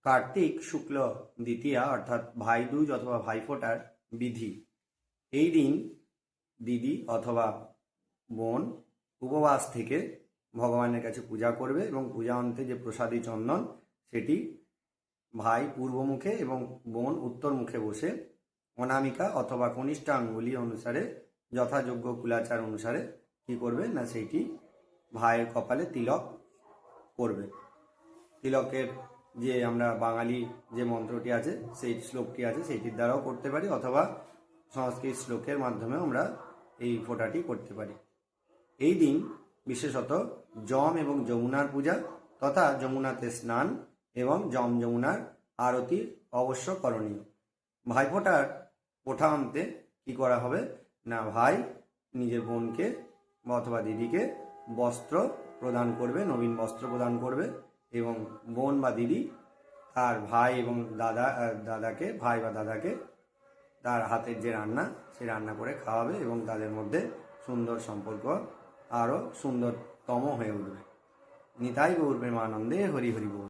কার্তিক শুক্ল দ্বিতীয়া অর্থাৎ ভাইদুজ অথবা ভাইফোঁটার বিধি। এই দিন দিদি অথবা বোন উপবাস থেকে ভগবানের কাছে পূজা করবে এবং পূজা অন্তে যে প্রসাদী চন্দন সেটি ভাই পূর্ব মুখে এবং বোন উত্তর মুখে বসে অনামিকা অথবা কনিষ্ঠ আঙ্গুলি অনুসারে যথাযোগ্য কুলাচার অনুসারে কি করবে না সেইটি ভাইয়ের কপালে তিলক করবে। তিলকের যে আমরা বাঙালি যে মন্ত্রটি আছে সেই শ্লোকটি আছে সেইটির দ্বারাও করতে পারি অথবা সংস্কৃত শ্লোকের মাধ্যমে আমরা এই ফোঁটাটি করতে পারি। এই দিন বিশেষত যম এবং যমুনার পূজা তথা যমুনাতে স্নান এবং যমুনার আরতি অবশ্য করণীয়। ভাইফোঁটার ওঠা অন্তে কী করা হবে না ভাই নিজের বোনকে অথবা দিদিকে বস্ত্র প্রদান করবে, নবীন বস্ত্র প্রদান করবে এবং বোন বা দিদি তার ভাই এবং দাদাকে ভাই বা দাদাকে তার হাতের যে রান্না সেই রান্না করে খাওয়াবে এবং তাদের মধ্যে সুন্দর সম্পর্ক আরও সুন্দরতম হয়ে উঠবে। নিতাই গৌর প্রেমানন্দে হরি হরি বল।